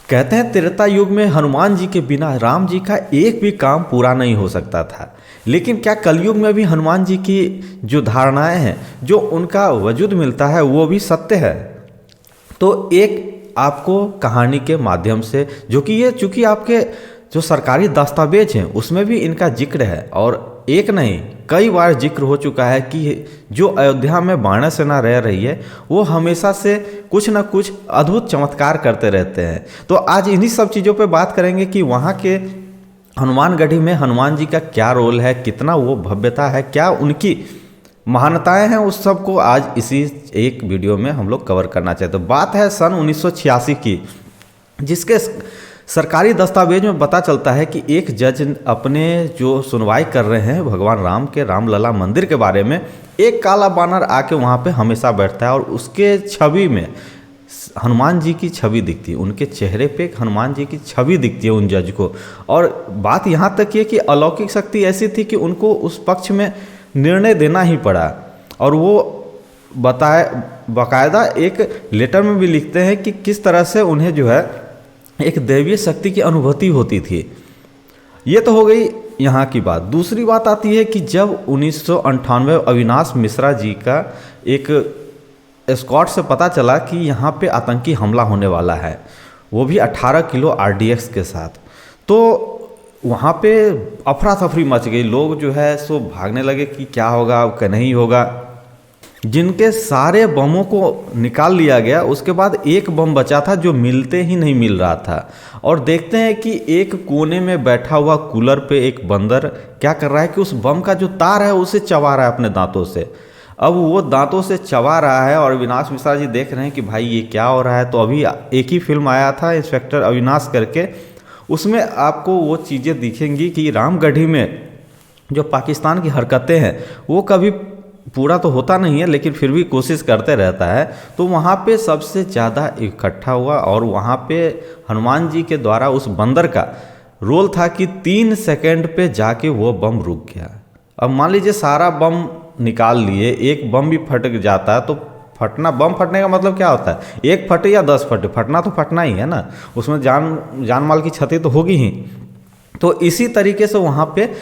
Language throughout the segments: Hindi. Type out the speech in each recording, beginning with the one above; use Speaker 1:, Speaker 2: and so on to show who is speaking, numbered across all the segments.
Speaker 1: कहते हैं त्रेता युग में हनुमान जी के बिना राम जी का एक भी काम पूरा नहीं हो सकता था। लेकिन क्या कलयुग में भी हनुमान जी की जो धारणाएं हैं, जो उनका वजूद मिलता है, वो भी सत्य है? तो एक आपको कहानी के माध्यम से, जो कि ये चूंकि आपके जो सरकारी दस्तावेज हैं उसमें भी इनका जिक्र है, और एक नहीं कई बार जिक्र हो चुका है कि जो अयोध्या में बाणा सेना रह रही है वो हमेशा से कुछ ना कुछ अद्भुत चमत्कार करते रहते हैं। तो आज इन्हीं सब चीज़ों पे बात करेंगे कि वहाँ के हनुमानगढ़ी में हनुमान जी का क्या रोल है, कितना वो भव्यता है, क्या उनकी महानताएं हैं, उस सब को आज इसी एक वीडियो में हम लोग कवर करना चाहते हैं। बात है सन 1986 की, जिसके सरकारी दस्तावेज में पता चलता है कि एक जज अपने जो सुनवाई कर रहे हैं भगवान राम के रामलला मंदिर के बारे में, एक काला बानर आके वहाँ पे हमेशा बैठता है और उसके छवि में हनुमान जी की छवि दिखती है, उनके चेहरे पे हनुमान जी की छवि दिखती है उन जज को। और बात यहाँ तक ये कि अलौकिक शक्ति ऐसी थी कि उनको उस पक्ष में निर्णय देना ही पड़ा, और वो बाकायदा एक लेटर में भी लिखते हैं कि किस तरह से उन्हें जो है एक दैवीय शक्ति की अनुभूति होती थी। ये तो हो गई यहाँ की बात। दूसरी बात आती है कि जब 1998 अविनाश मिश्रा जी का एक एस्कॉर्ट से पता चला कि यहाँ पे आतंकी हमला होने वाला है, वो भी 18 किलो RDX के साथ, तो वहाँ पे अफरा तफरी मच गई। लोग जो है सो भागने लगे कि क्या होगा, क्या नहीं होगा। जिनके सारे बमों को निकाल लिया गया, उसके बाद एक बम बचा था जो मिलते ही नहीं मिल रहा था। और देखते हैं कि एक कोने में बैठा हुआ कूलर पे एक बंदर क्या कर रहा है कि उस बम का जो तार है उसे चबा रहा है अपने दांतों से। अब वो दांतों से चबा रहा है और अविनाश मिश्रा जी देख रहे हैं कि भाई ये क्या हो रहा है। तो अभी एक ही फिल्म आया था इंस्पेक्टर अविनाश करके, उसमें आपको वो चीज़ें दिखेंगी कि रामगढ़ी में जो पाकिस्तान की हरकतें हैं वो कभी पूरा तो होता नहीं है लेकिन फिर भी कोशिश करते रहता है। तो वहाँ पे सबसे ज़्यादा इकट्ठा हुआ और वहाँ पे हनुमान जी के द्वारा उस बंदर का रोल था कि 3 सेकंड पे जाके वो बम रुक गया। अब मान लीजिए सारा बम निकाल लिए, एक बम भी फट जाता तो बम फटने का मतलब क्या होता है, एक फटे या 10 फटे, फटना तो फटना ही है ना, उसमें जान माल की क्षति तो होगी ही। तो इसी तरीके से वहाँ पे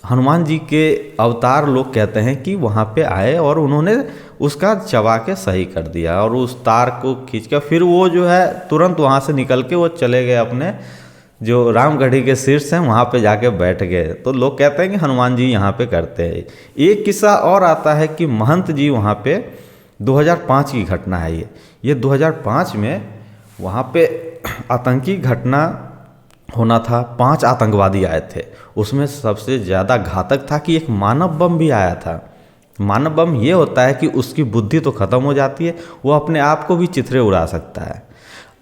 Speaker 1: हनुमान जी के अवतार लोग कहते हैं कि वहाँ पे आए और उन्होंने उसका चबा के सही कर दिया और उस तार को खींच कर फिर वो जो है तुरंत वहाँ से निकल के वो चले गए अपने जो रामगढ़ी के शीर्ष हैं वहाँ पे जाके बैठ गए। तो लोग कहते हैं कि हनुमान जी यहाँ पे करते हैं। एक किस्सा और आता है कि महंत जी वहाँ पे 2005 की घटना है ये 2005 में वहाँ पे आतंकी घटना होना था। 5 आतंकवादी आए थे, उसमें सबसे ज़्यादा घातक था कि एक मानव बम भी आया था। मानव बम ये होता है कि उसकी बुद्धि तो ख़त्म हो जाती है, वो अपने आप को भी चिथड़े उड़ा सकता है।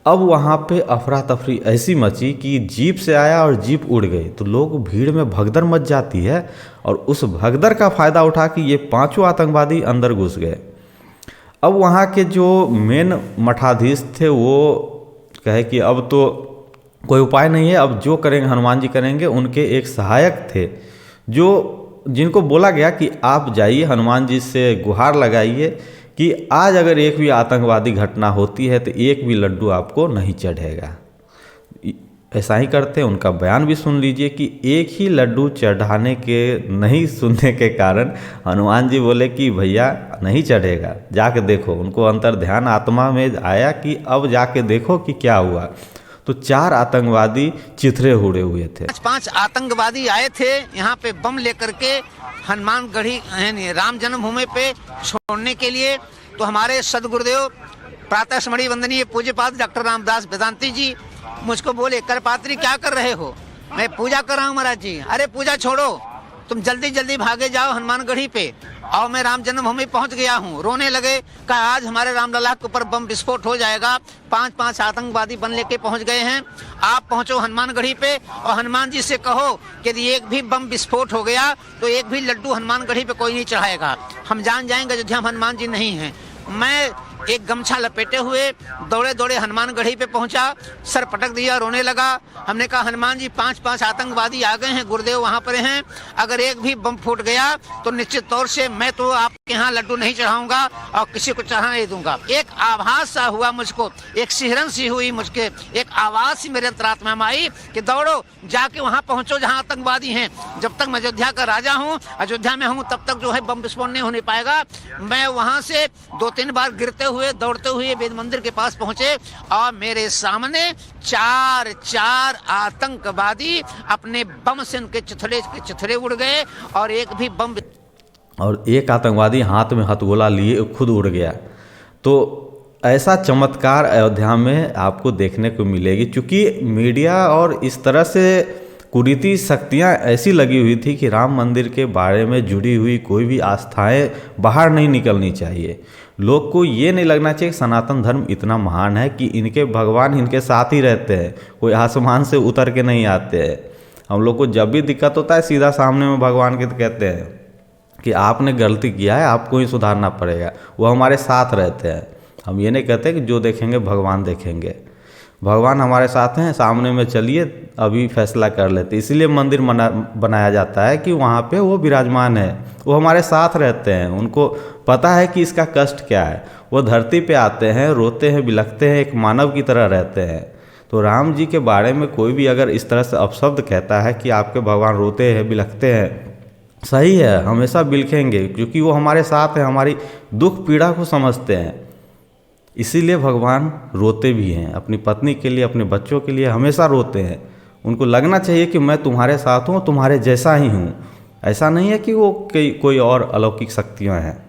Speaker 1: अब वहाँ पे अफरा तफरी ऐसी मची कि जीप से आया और जीप उड़ गई, तो लोग भीड़ में भगदड़ मच जाती है और उस भगदड़ का फ़ायदा उठा कि ये 5 आतंकवादी अंदर घुस गए। अब वहाँ के जो मेन मठाधीश थे वो कहे कि अब तो कोई उपाय नहीं है, अब जो करेंगे हनुमान जी करेंगे। उनके एक सहायक थे जिनको बोला गया कि आप जाइए हनुमान जी से गुहार लगाइए कि आज अगर एक भी आतंकवादी घटना होती है तो एक भी लड्डू आपको नहीं चढ़ेगा। ऐसा ही करते हैं। उनका बयान भी सुन लीजिए कि एक ही लड्डू चढ़ाने के नहीं सुनने के कारण हनुमान जी बोले कि भैया नहीं चढ़ेगा, जाके देखो। उनको अंतर ध्यान आत्मा में आया कि अब जाके देखो कि क्या हुआ। तो 4 आतंकवादी चिथड़े उड़े हुए थे।
Speaker 2: 5 आतंकवादी आए थे यहाँ पे बम लेकर के हनुमानगढ़ी यानी राम जन्मभूमि पे छोड़ने के लिए। तो हमारे सदगुरुदेव प्रातः स्मरणीय वंदनीय पूज्यपाद डॉक्टर रामदास वेदांती जी मुझको बोले, करपात्री क्या कर रहे हो? मैं पूजा कर रहा हूँ महाराज जी। अरे पूजा छोड़ो, तुम जल्दी जल्दी भागे जाओ हनुमानगढ़ी पे। और मैं राम जन्मभूमि पहुंच गया हूँ। रोने लगे, कहा आज हमारे रामलला के ऊपर बम विस्फोट हो जाएगा। 5 आतंकवादी बम लेके पहुंच गए हैं। आप पहुंचो हनुमानगढ़ी पे और हनुमान जी से कहो कि यदि एक भी बम विस्फोट हो गया तो एक भी लड्डू हनुमानगढ़ी पे कोई नहीं चढ़ाएगा। हम जान जाएंगे अयोध्या में हनुमान जी नहीं है। मैं एक गमछा लपेटे हुए दौड़े दौड़े हनुमानगढ़ी पे पहुंचा, सर पटक दिया, रोने लगा। हमने कहा हनुमान जी 5-5 आतंकवादी आ गए हैं, गुरुदेव वहां पर हैं, अगर एक भी बम फूट गया तो निश्चित तौर से मैं तो आपके यहाँ लड्डू नहीं चढ़ाऊंगा और किसी को चढ़ा नहीं दूंगा। एक आभास सा हुआ मुझको, एक सिहरन सी हुई मुझके, एक आवाज सी मेरे अंतरात्मा में आई कि दौड़ो जाके वहां पहुंचो जहां आतंकवादी हैं। जब तक मैं अयोध्या का राजा हूं, अयोध्या में हूं, तब तक जो है बम विस्फोट नहीं होने पाएगा। मैं वहां से 2-3 बार गिरते हुए दौड़ते हुए वेद मंदिर के पास पहुंचे और मेरे सामने 4 आतंकवादी अपने बम से उनके चिथड़े उड़ गए और एक भी बम,
Speaker 1: और एक आतंकवादी हाथ में हथगोला लिए खुद उड़ गया। तो ऐसा चमत्कार अयोध्या में आपको देखने को मिलेगी, क्योंकि मीडिया और इस तरह से कुरीति शक्तियाँ ऐसी लगी हुई थी कि राम मंदिर के बारे में जुड़ी हुई कोई भी आस्थाएं बाहर नहीं निकलनी चाहिए। लोग को ये नहीं लगना चाहिए कि सनातन धर्म इतना महान है कि इनके भगवान इनके साथ ही रहते हैं, कोई आसमान से उतर के नहीं आते हैं। हम लोग को जब भी दिक्कत होता है सीधा सामने में भगवान के कहते हैं कि आपने गलती किया है, आपको ही सुधारना पड़ेगा, वो हमारे साथ रहते हैं। हम ये नहीं कहते कि जो देखेंगे भगवान देखेंगे, भगवान हमारे साथ हैं, सामने में चलिए अभी फैसला कर लेते। इसीलिए मंदिर बनाया जाता है कि वहाँ पे वो विराजमान है, वो हमारे साथ रहते हैं, उनको पता है कि इसका कष्ट क्या है। वो धरती पे आते हैं, रोते हैं, बिलखते हैं, एक मानव की तरह रहते हैं। तो राम जी के बारे में कोई भी अगर इस तरह से अपशब्द कहता है कि आपके भगवान रोते हैं, बिलखते हैं, सही है, हमेशा बिलखेंगे, क्योंकि वो हमारे साथ हैं, हमारी दुख पीड़ा को समझते हैं। इसीलिए भगवान रोते भी हैं, अपनी पत्नी के लिए, अपने बच्चों के लिए हमेशा रोते हैं। उनको लगना चाहिए कि मैं तुम्हारे साथ हूँ, तुम्हारे जैसा ही हूँ। ऐसा नहीं है कि वो कोई और अलौकिक शक्तियाँ हैं।